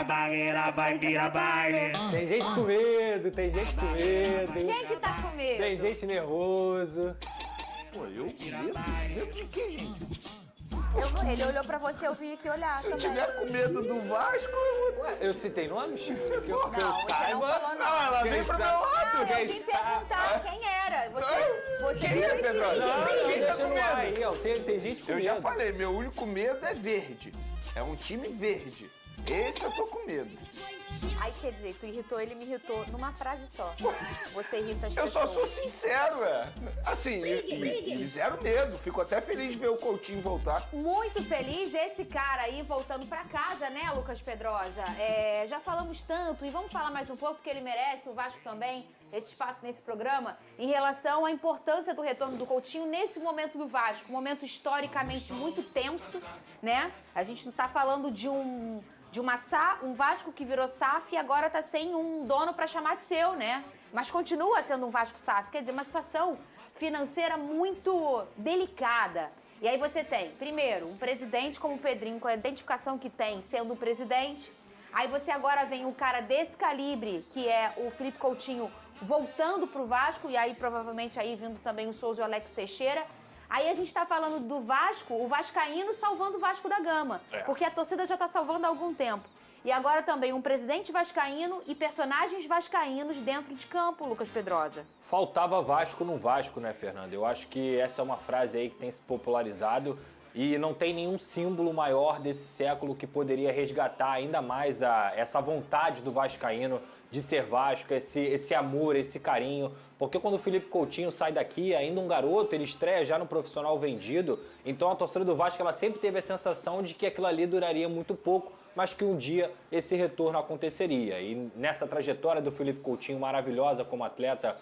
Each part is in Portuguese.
a bagueira vai virar baile. Tem gente com medo, tem gente com medo. Quem que tá com medo? Tem gente nervoso. Pô, eu medo? Medo de quê, gente? Ele olhou pra você, eu vim aqui olhar Se eu também. tiver com medo do Vasco, eu vou... Eu citei nomes? Que eu Não, você não saiba. falou Não, ela Quem vem pro meu sabe? lado. Eu Quem vim sabe? perguntar quem era. Você Quem é, Pedro? Não, Quem tá deixa com no ar medo? aí, ó. Tem gente com Eu medo. já falei, meu único medo é verde. É um time verde. Esse eu tô com medo. Aí, quer dizer, tu irritou, ele me irritou numa frase só. Você irrita as Eu pessoas. só sou sincero, Assim, me zero medo. Fico até feliz de ver o Coutinho voltar. Muito feliz esse cara aí voltando pra casa, né, Lucas Pedrosa? Já falamos tanto e vamos falar mais um pouco, porque ele merece, o Vasco também, esse espaço nesse programa, em relação à importância do retorno do Coutinho nesse momento do Vasco. Um momento historicamente muito tenso, né? A gente não tá falando de um Vasco que virou SAF e agora tá sem um dono pra chamar de seu, né? Mas continua sendo um Vasco SAF, quer dizer, uma situação financeira muito delicada. E aí você tem, primeiro, um presidente como o Pedrinho, com a identificação que tem, sendo o presidente. Aí você agora vem um cara desse calibre, que é o Felipe Coutinho, voltando pro Vasco, e aí provavelmente aí vindo também o Souza e o Alex Teixeira. Aí a gente tá falando do Vasco, o vascaíno salvando o Vasco da Gama. Porque a torcida já tá salvando há algum tempo. E agora também um presidente vascaíno e personagens vascaínos dentro de campo, Lucas Pedrosa. Faltava Vasco no Vasco, né, Fernanda? Eu acho que essa é uma frase aí que tem se popularizado e não tem nenhum símbolo maior desse século que poderia resgatar ainda mais essa vontade do vascaíno de ser Vasco, esse amor, esse carinho. Porque quando o Felipe Coutinho sai daqui, ainda um garoto, ele estreia já no profissional vendido. Então a torcida do Vasco ela sempre teve a sensação de que aquilo ali duraria muito pouco, mas que um dia esse retorno aconteceria. E nessa trajetória do Felipe Coutinho maravilhosa como atleta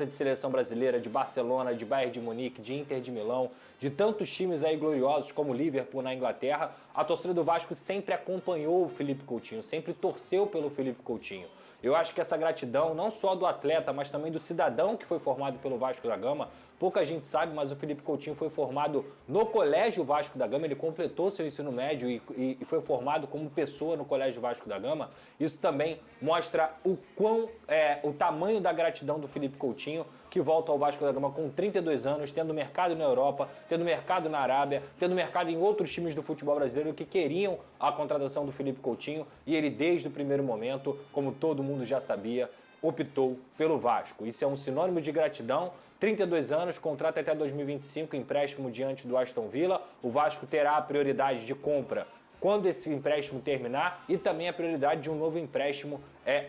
de seleção brasileira, de Barcelona, de Bayern de Munique, de Inter de Milão, de tantos times aí gloriosos como o Liverpool na Inglaterra, a torcida do Vasco sempre acompanhou o Felipe Coutinho, sempre torceu pelo Felipe Coutinho. Eu acho que essa gratidão, não só do atleta, mas também do cidadão que foi formado pelo Vasco da Gama, pouca gente sabe, mas o Felipe Coutinho foi formado no Colégio Vasco da Gama, ele completou seu ensino médio e foi formado como pessoa no Colégio Vasco da Gama. Isso também mostra o tamanho da gratidão do Felipe Coutinho, que volta ao Vasco da Gama com 32 anos, tendo mercado na Europa, tendo mercado na Arábia, tendo mercado em outros times do futebol brasileiro que queriam a contratação do Felipe Coutinho, e ele desde o primeiro momento, como todo mundo já sabia, optou pelo Vasco. Isso é um sinônimo de gratidão. 32 anos, contrato até 2025, empréstimo diante do Aston Villa. O Vasco terá a prioridade de compra quando esse empréstimo terminar e também a prioridade de um novo empréstimo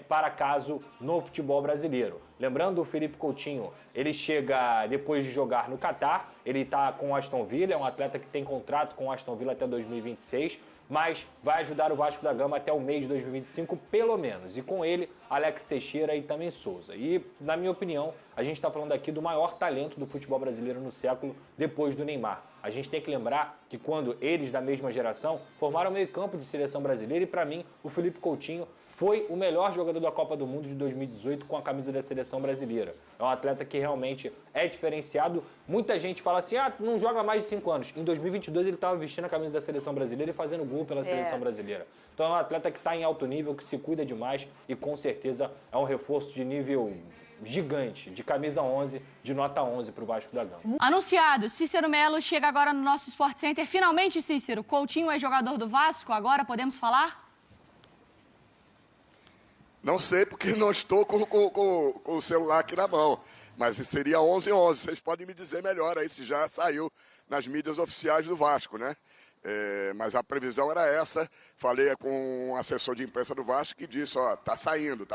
para caso no futebol brasileiro. Lembrando, o Felipe Coutinho, ele chega depois de jogar no Catar, ele está com o Aston Villa, é um atleta que tem contrato com o Aston Villa até 2026, mas vai ajudar o Vasco da Gama até o mês de 2025, pelo menos. E com ele, Alex Teixeira e também Souza. E, na minha opinião, a gente está falando aqui do maior talento do futebol brasileiro no século, depois do Neymar. A gente tem que lembrar que quando eles, da mesma geração, formaram o meio-campo de seleção brasileira, e para mim, o Felipe Coutinho foi o melhor jogador da Copa do Mundo de 2018 com a camisa da seleção brasileira. É um atleta que realmente é diferenciado. Muita gente fala assim, não joga há mais de 5 anos. Em 2022 ele estava vestindo a camisa da seleção brasileira e fazendo gol pela seleção brasileira. Então é um atleta que está em alto nível, que se cuida demais e com certeza é um reforço de nível gigante, de camisa 11, de nota 11 para o Vasco da Gama. Anunciado, Cícero Melo chega agora no nosso Sport Center. Finalmente, Cícero, Coutinho é jogador do Vasco, agora podemos falar? Não sei, porque não estou com o celular aqui na mão, mas seria 11-11. Vocês podem me dizer melhor aí se já saiu nas mídias oficiais do Vasco, né? Mas a previsão era essa. Falei com um assessor de imprensa do Vasco que disse, tá saindo.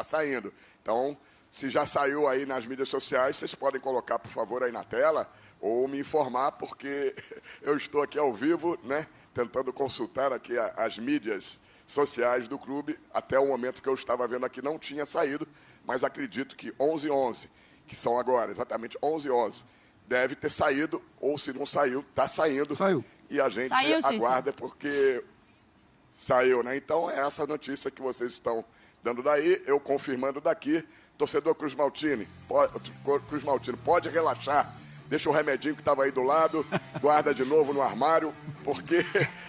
Então, se já saiu aí nas mídias sociais, vocês podem colocar, por favor, aí na tela ou me informar, porque eu estou aqui ao vivo, né? Tentando consultar aqui as mídias sociais do clube. Até o momento que eu estava vendo aqui não tinha saído, mas acredito que 11-11, que são agora exatamente 11-11, deve ter saído, ou se não saiu, está saindo. Saiu. E a gente aguarda porque saiu, né? Então é essa notícia que vocês estão dando daí, eu confirmando daqui. Torcedor Cruz Maltino, pode relaxar, deixa o remedinho que estava aí do lado, guarda de novo no armário, porque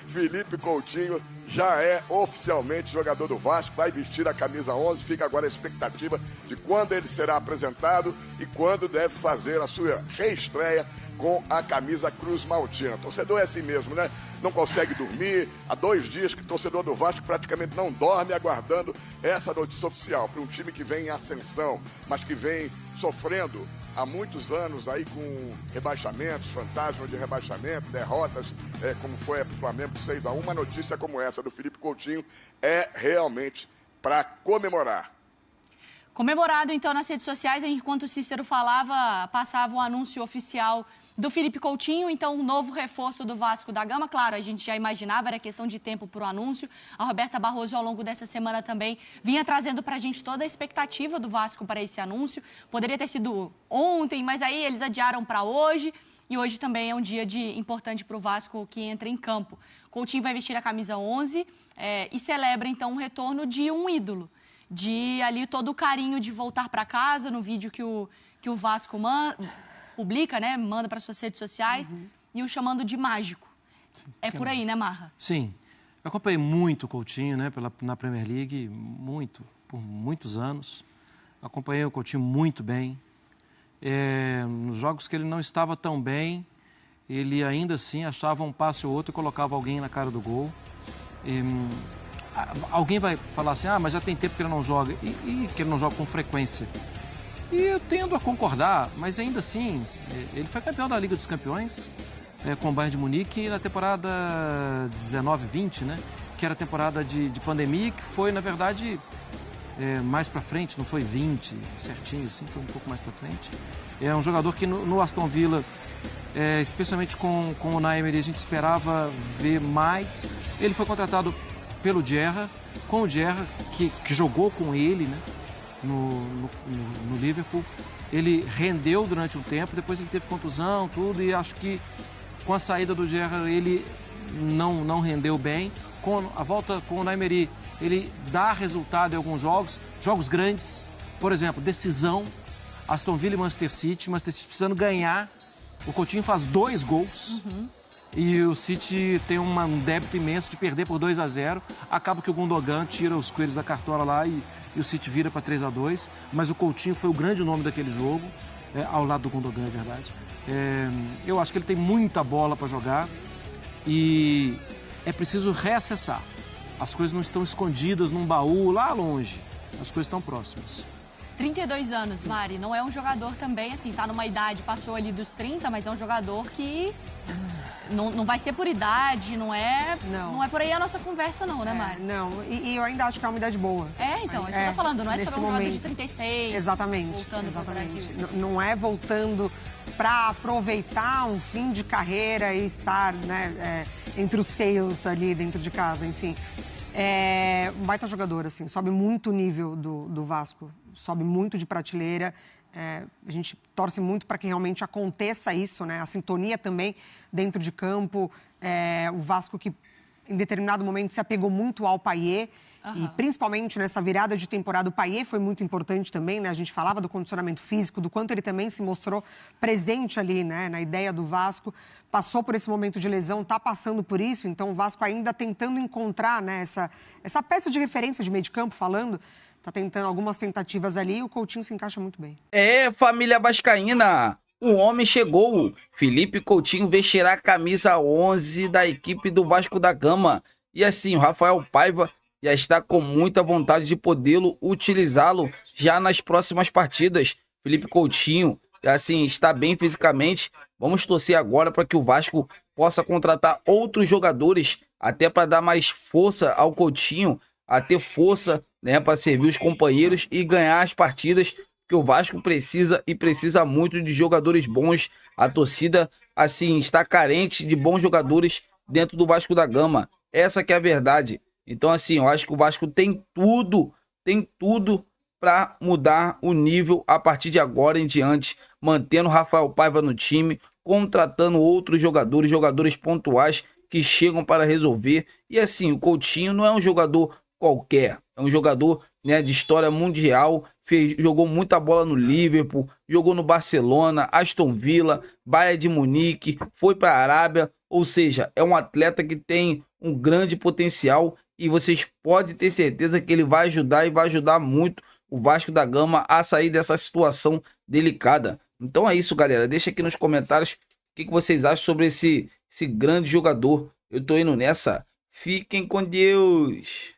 Felipe Coutinho já é oficialmente jogador do Vasco, vai vestir a camisa 11, fica agora a expectativa de quando ele será apresentado e quando deve fazer a sua reestreia com a camisa Cruz Maltina. Torcedor é assim mesmo, né? Não consegue dormir. Há 2 dias que o torcedor do Vasco praticamente não dorme aguardando essa notícia oficial. Para um time que vem em ascensão, mas que vem sofrendo há muitos anos aí com rebaixamentos, fantasmas de rebaixamento, derrotas, como foi a Flamengo 6-1. Uma notícia como essa do Felipe Coutinho é realmente para comemorar. Comemorado, então, nas redes sociais, enquanto o Cícero falava, passava o anúncio oficial do Felipe Coutinho, então um novo reforço do Vasco da Gama. Claro, a gente já imaginava, era questão de tempo para o anúncio. A Roberta Barroso, ao longo dessa semana também, vinha trazendo para a gente toda a expectativa do Vasco para esse anúncio. Poderia ter sido ontem, mas aí eles adiaram para hoje. E hoje também é um dia importante para o Vasco que entra em campo. Coutinho vai vestir a camisa 11 e celebra, então, o retorno de um ídolo. De ali todo o carinho de voltar para casa, no vídeo que o Vasco publica, né? Manda para suas redes sociais, e o chamando de mágico. Sim, é por aí, né, Marra? Sim. Eu acompanhei muito o Coutinho, né, na Premier League, por muitos anos. Acompanhei o Coutinho muito bem. Nos jogos que ele não estava tão bem, ele ainda assim achava um passe ou outro e colocava alguém na cara do gol. Alguém vai falar assim, mas já tem tempo que ele não joga, e que ele não joga com frequência. E eu tendo a concordar, mas ainda assim, ele foi campeão da Liga dos Campeões com o Bayern de Munique na temporada 19-20, né? Que era a temporada de pandemia, que foi, na verdade, mais pra frente, não foi 20, certinho assim, foi um pouco mais pra frente. É um jogador que no Aston Villa, especialmente com o Naemery, a gente esperava ver mais. Ele foi contratado pelo Gerrard, com o Gerrard, que jogou com ele, né, no Liverpool. Ele rendeu durante um tempo, depois ele teve contusão, tudo, e acho que com a saída do Gerrard ele não rendeu bem. Com a volta com o Naemery, ele dá resultado em alguns jogos grandes, por exemplo, decisão, Aston Villa e Manchester City precisando ganhar, o Coutinho faz 2 gols. E o City tem um débito imenso de perder por 2-0. Acaba que o Gundogan tira os coelhos da cartola lá e o City vira para 3-2. Mas o Coutinho foi o grande nome daquele jogo, ao lado do Gundogan, é verdade. Eu acho que ele tem muita bola para jogar e é preciso reacessar. As coisas não estão escondidas num baú lá longe, as coisas estão próximas. 32 anos, Mari, não é um jogador também, assim, tá numa idade, passou ali dos 30, mas é um jogador que não vai ser por idade, não é por aí a nossa conversa não, né, Mari? Não, e eu ainda acho que é uma idade boa. Então, isso que eu tô falando, não é só um jogador de 36, exatamente, voltando para o Brasil. Não é voltando para aproveitar um fim de carreira e estar, né, entre os seios ali dentro de casa, enfim. Um baita jogador, assim, sobe muito o nível do Vasco, sobe muito de prateleira. A gente torce muito para que realmente aconteça isso, né? A sintonia também dentro de campo. O Vasco que, em determinado momento, se apegou muito ao Payet. E principalmente nessa virada de temporada, o Payet foi muito importante também, né? A gente falava do condicionamento físico, do quanto ele também se mostrou presente ali, né? Na ideia do Vasco. Passou por esse momento de lesão, está passando por isso. Então, o Vasco ainda tentando encontrar, né, essa peça de referência de meio de campo, falando. Tá tentando algumas tentativas ali e o Coutinho se encaixa muito bem. Família vascaína, o homem chegou. Felipe Coutinho vestirá a camisa 11 da equipe do Vasco da Gama. E assim, o Rafael Paiva já está com muita vontade de podê-lo utilizá-lo já nas próximas partidas. Felipe Coutinho, assim, está bem fisicamente. Vamos torcer agora para que o Vasco possa contratar outros jogadores, até para dar mais força ao Coutinho, a ter força, né, para servir os companheiros e ganhar as partidas, que o Vasco precisa muito de jogadores bons. A torcida, assim, está carente de bons jogadores dentro do Vasco da Gama. Essa que é a verdade. Então, assim, eu acho que o Vasco tem tudo para mudar o nível a partir de agora em diante, mantendo o Rafael Paiva no time, contratando outros jogadores pontuais que chegam para resolver. E assim, o Coutinho não é um jogador qualquer. É um jogador, né, de história mundial, jogou muita bola no Liverpool, jogou no Barcelona, Aston Villa, Bayern de Munique, foi para a Arábia, ou seja, é um atleta que tem um grande potencial e vocês podem ter certeza que ele vai ajudar e vai ajudar muito o Vasco da Gama a sair dessa situação delicada. Então é isso, galera. Deixa aqui nos comentários o que vocês acham sobre esse grande jogador. Eu tô indo nessa. Fiquem com Deus.